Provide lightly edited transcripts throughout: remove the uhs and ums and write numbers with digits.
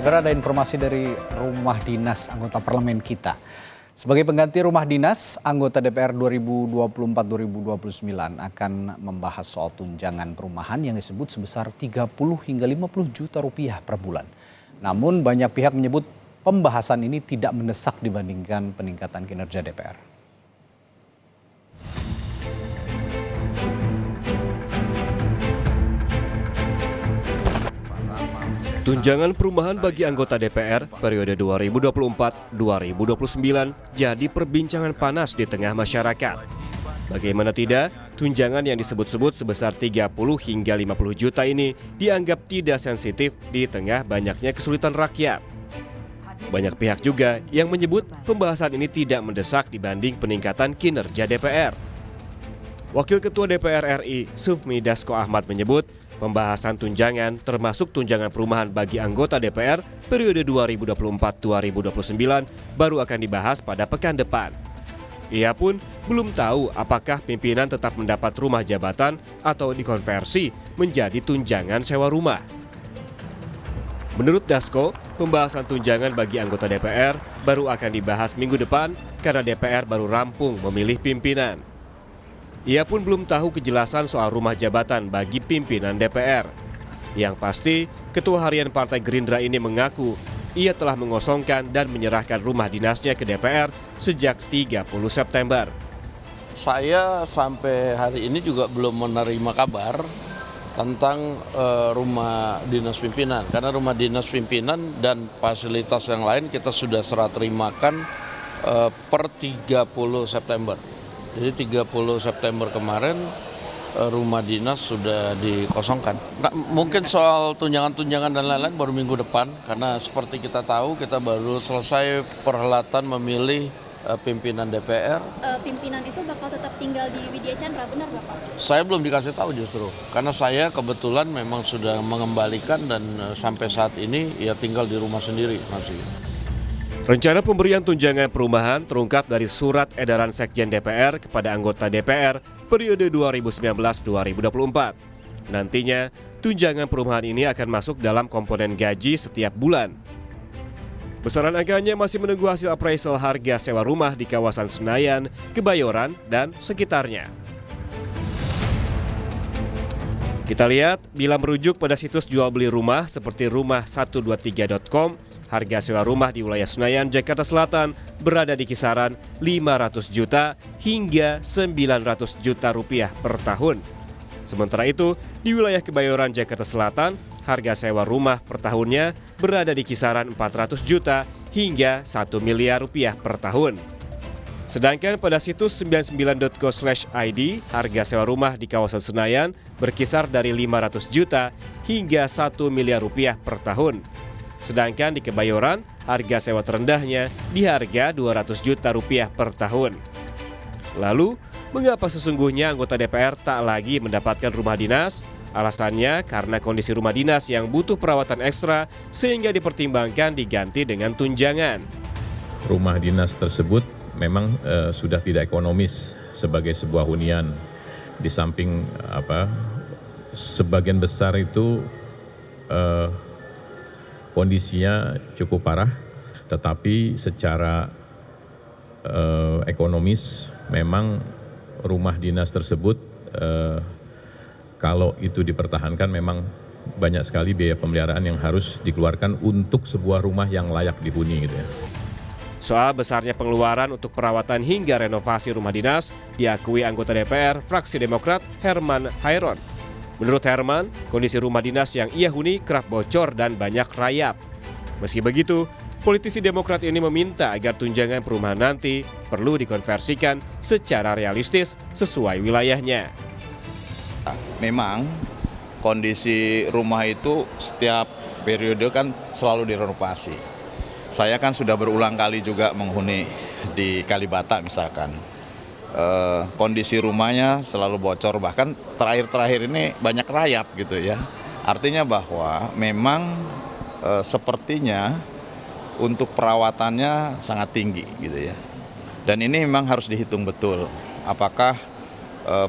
Saudara, ada informasi dari rumah dinas anggota parlemen kita. Sebagai pengganti rumah dinas, anggota DPR 2024-2029 akan membahas soal tunjangan perumahan yang disebut sebesar 30 hingga 50 juta rupiah per bulan. Namun banyak pihak menyebut pembahasan ini tidak mendesak dibandingkan peningkatan kinerja DPR. Tunjangan perumahan bagi anggota DPR periode 2024-2029 jadi perbincangan panas di tengah masyarakat. Bagaimana tidak, tunjangan yang disebut-sebut sebesar 30 hingga 50 juta ini dianggap tidak sensitif di tengah banyaknya kesulitan rakyat. Banyak pihak juga yang menyebut pembahasan ini tidak mendesak dibanding peningkatan kinerja DPR. Wakil Ketua DPR RI, Sufmi Dasko Ahmad menyebut, pembahasan tunjangan termasuk tunjangan perumahan bagi anggota DPR periode 2024-2029 baru akan dibahas pada pekan depan. Ia pun belum tahu apakah pimpinan tetap mendapat rumah jabatan atau dikonversi menjadi tunjangan sewa rumah. Menurut Dasko, pembahasan tunjangan bagi anggota DPR baru akan dibahas minggu depan karena DPR baru rampung memilih pimpinan. Ia pun belum tahu kejelasan soal rumah jabatan bagi pimpinan DPR. Yang pasti, Ketua Harian Partai Gerindra ini mengaku ia telah mengosongkan dan menyerahkan rumah dinasnya ke DPR sejak 30 September. Saya sampai hari ini juga belum menerima kabar tentang rumah dinas pimpinan. Karena rumah dinas pimpinan dan fasilitas yang lain kita sudah serah terimakan per 30 September. Jadi 30 September kemarin rumah dinas sudah dikosongkan. Nah, mungkin soal tunjangan-tunjangan dan lain-lain baru minggu depan, karena seperti kita tahu kita baru selesai perhelatan memilih pimpinan DPR. Pimpinan itu bakal tetap tinggal di Widya Chandra, benar Bapak? Saya belum dikasih tahu justru, karena saya kebetulan memang sudah mengembalikan dan sampai saat ini ya tinggal di rumah sendiri masih. Rencana pemberian tunjangan perumahan terungkap dari surat edaran Sekjen DPR kepada anggota DPR periode 2019-2024. Nantinya, tunjangan perumahan ini akan masuk dalam komponen gaji setiap bulan. Besaran angkanya masih menunggu hasil appraisal harga sewa rumah di kawasan Senayan, Kebayoran, dan sekitarnya. Kita lihat, bila merujuk pada situs jual beli rumah seperti rumah123.com, harga sewa rumah di wilayah Senayan, Jakarta Selatan berada di kisaran 500 juta hingga 900 juta rupiah per tahun. Sementara itu, di wilayah Kebayoran, Jakarta Selatan, harga sewa rumah per tahunnya berada di kisaran 400 juta hingga 1 miliar rupiah per tahun. Sedangkan pada situs 99.co/id, harga sewa rumah di kawasan Senayan berkisar dari 500 juta hingga 1 miliar rupiah per tahun. Sedangkan di Kebayoran, harga sewa terendahnya di harga 200 juta rupiah per tahun. Lalu, mengapa sesungguhnya anggota DPR tak lagi mendapatkan rumah dinas? Alasannya karena kondisi rumah dinas yang butuh perawatan ekstra sehingga dipertimbangkan diganti dengan tunjangan. Rumah dinas tersebut memang sudah tidak ekonomis sebagai sebuah hunian. Di samping sebagian besar itu kondisinya cukup parah, tetapi secara ekonomis memang rumah dinas tersebut kalau itu dipertahankan memang banyak sekali biaya pemeliharaan yang harus dikeluarkan untuk sebuah rumah yang layak dihuni gitu ya. Soal besarnya pengeluaran untuk perawatan hingga renovasi rumah dinas diakui anggota DPR fraksi Demokrat Herman Hairon. Menurut Herman, kondisi rumah dinas yang ia huni kerap bocor dan banyak rayap. Meski begitu, politisi Demokrat ini meminta agar tunjangan perumahan nanti perlu dikonversikan secara realistis sesuai wilayahnya. Memang kondisi rumah itu setiap periode kan selalu direnovasi. Saya kan sudah berulang kali juga menghuni di Kalibata misalkan. Kondisi rumahnya selalu bocor, bahkan terakhir-terakhir ini banyak rayap gitu ya. Artinya bahwa memang sepertinya untuk perawatannya sangat tinggi gitu ya. Dan ini memang harus dihitung betul apakah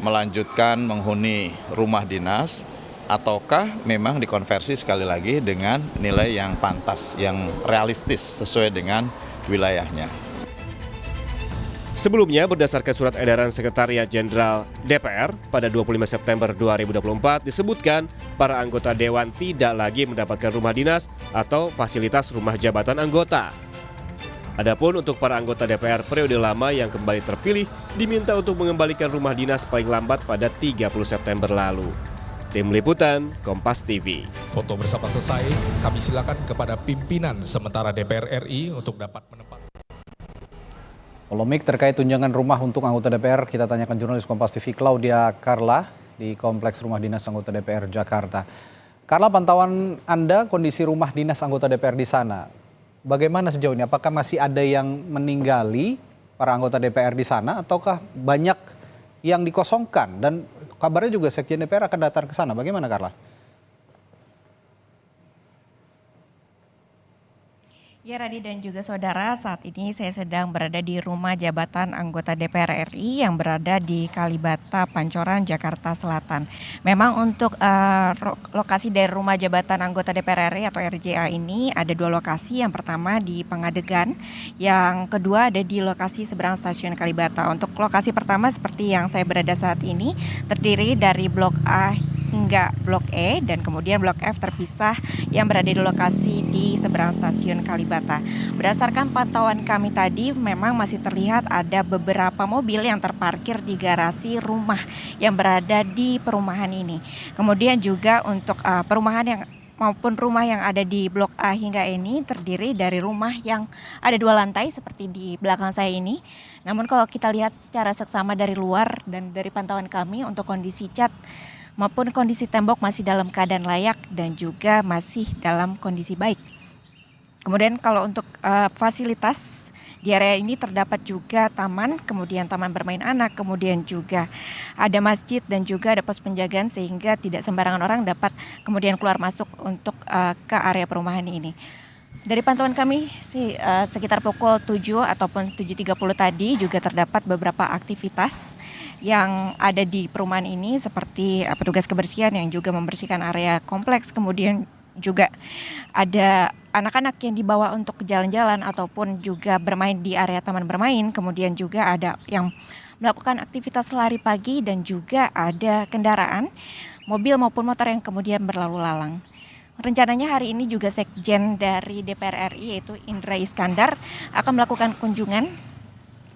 melanjutkan menghuni rumah dinas ataukah memang dikonversi sekali lagi dengan nilai yang pantas, yang realistis sesuai dengan wilayahnya. Sebelumnya, berdasarkan surat edaran Sekretariat Jenderal DPR pada 25 September 2024 disebutkan para anggota Dewan tidak lagi mendapatkan rumah dinas atau fasilitas rumah jabatan anggota. Adapun untuk para anggota DPR periode lama yang kembali terpilih diminta untuk mengembalikan rumah dinas paling lambat pada 30 September lalu. Tim Liputan, Kompas TV. Foto bersama selesai, kami silakan kepada pimpinan sementara DPR RI untuk dapat menempatkan. Polemik terkait tunjangan rumah untuk anggota DPR kita tanyakan jurnalis Kompas TV Claudia Carla di Kompleks Rumah Dinas Anggota DPR Jakarta. Carla, pantauan Anda kondisi rumah dinas anggota DPR di sana, bagaimana sejauh ini? Apakah masih ada yang meninggali para anggota DPR di sana ataukah banyak yang dikosongkan? Dan kabarnya juga Sekjen DPR akan datang ke sana. Bagaimana, Carla? Ya, Radi dan juga saudara, saat ini saya sedang berada di rumah jabatan anggota DPR RI yang berada di Kalibata, Pancoran, Jakarta Selatan. Memang untuk lokasi dari rumah jabatan anggota DPR RI atau RJA ini ada dua lokasi. Yang pertama di Pengadegan, yang kedua ada di lokasi seberang stasiun Kalibata. Untuk lokasi pertama seperti yang saya berada saat ini terdiri dari Blok A hingga Blok E dan kemudian Blok F terpisah yang berada di lokasi di seberang stasiun Kalibata. Berdasarkan pantauan kami tadi memang masih terlihat ada beberapa mobil yang terparkir di garasi rumah yang berada di perumahan ini. Kemudian juga untuk perumahan yang maupun rumah yang ada di Blok A hingga ini terdiri dari rumah yang ada 2 lantai seperti di belakang saya ini. Namun kalau kita lihat secara seksama dari luar dan dari pantauan kami untuk kondisi cat maupun kondisi tembok masih dalam keadaan layak dan juga masih dalam kondisi baik. Kemudian kalau untuk fasilitas di area ini terdapat juga taman, kemudian taman bermain anak, kemudian juga ada masjid dan juga ada pos penjagaan sehingga tidak sembarangan orang dapat kemudian keluar masuk untuk ke area perumahan ini. Dari pantauan kami sekitar pukul 7 ataupun 7.30 tadi juga terdapat beberapa aktivitas yang ada di perumahan ini seperti petugas kebersihan yang juga membersihkan area kompleks, kemudian juga ada anak-anak yang dibawa untuk jalan-jalan ataupun juga bermain di area taman bermain, kemudian juga ada yang melakukan aktivitas lari pagi dan juga ada kendaraan, mobil maupun motor yang kemudian berlalu lalang. Rencananya hari ini juga Sekjen dari DPR RI yaitu Indra Iskandar akan melakukan kunjungan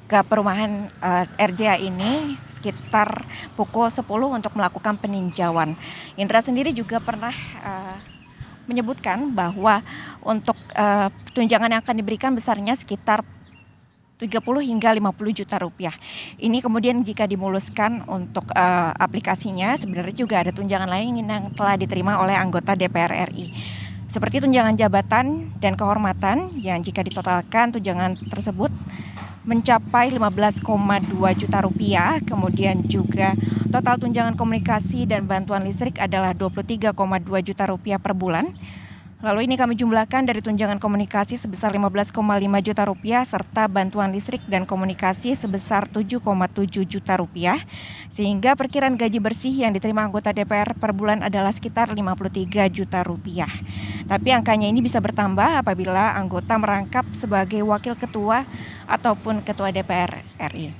ke perumahan RJA ini sekitar pukul 10 untuk melakukan peninjauan. Indra sendiri juga pernah menyebutkan bahwa untuk tunjangan yang akan diberikan besarnya sekitar 30 hingga 50 juta rupiah. Ini kemudian jika dimuluskan untuk aplikasinya sebenarnya juga ada tunjangan lain yang telah diterima oleh anggota DPR RI. Seperti tunjangan jabatan dan kehormatan yang jika ditotalkan tunjangan tersebut mencapai 15,2 juta rupiah, kemudian juga total tunjangan komunikasi dan bantuan listrik adalah 23,2 juta rupiah per bulan. Lalu ini kami jumlahkan dari tunjangan komunikasi sebesar 15,5 juta rupiah serta bantuan listrik dan komunikasi sebesar 7,7 juta rupiah. Sehingga perkiraan gaji bersih yang diterima anggota DPR per bulan adalah sekitar 53 juta rupiah. Tapi angkanya ini bisa bertambah apabila anggota merangkap sebagai wakil ketua ataupun ketua DPR RI.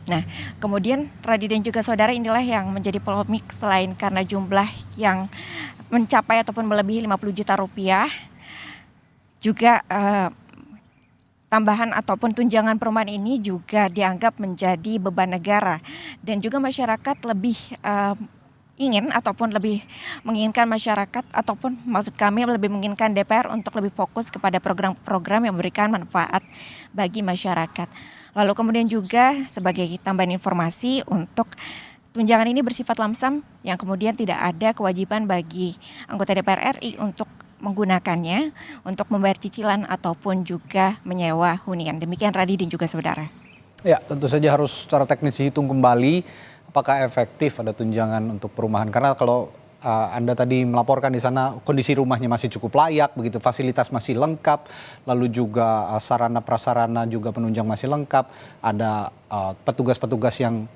Nah, kemudian Radi dan juga saudara, inilah yang menjadi polemik selain karena jumlah yang mencapai ataupun melebihi 50 juta rupiah, juga tambahan ataupun tunjangan perumahan ini juga dianggap menjadi beban negara dan juga masyarakat lebih ingin ataupun lebih menginginkan masyarakat ataupun maksud kami lebih menginginkan DPR untuk lebih fokus kepada program-program yang memberikan manfaat bagi masyarakat. Lalu kemudian juga sebagai tambahan informasi untuk tunjangan ini bersifat lamsam yang kemudian tidak ada kewajiban bagi anggota DPR RI untuk menggunakannya untuk membayar cicilan ataupun juga menyewa hunian. Demikian Radi dan juga saudara. Ya, tentu saja harus secara teknis dihitung kembali apakah efektif ada tunjangan untuk perumahan. Karena kalau Anda tadi melaporkan di sana kondisi rumahnya masih cukup layak, begitu fasilitas masih lengkap, lalu juga sarana prasarana juga penunjang masih lengkap, ada petugas-petugas yang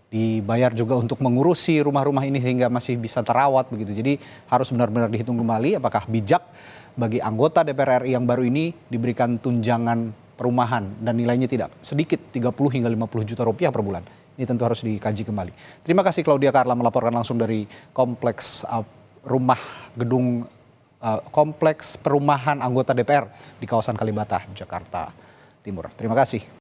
dibayar juga untuk mengurusi rumah-rumah ini sehingga masih bisa terawat begitu. Jadi harus benar-benar dihitung kembali apakah bijak bagi anggota DPR RI yang baru ini diberikan tunjangan perumahan dan nilainya tidak sedikit 30 hingga 50 juta rupiah per bulan. Ini tentu harus dikaji kembali. Terima kasih Claudia Carla melaporkan langsung dari kompleks kompleks perumahan anggota DPR di kawasan Kalibata, Jakarta Timur. Terima kasih.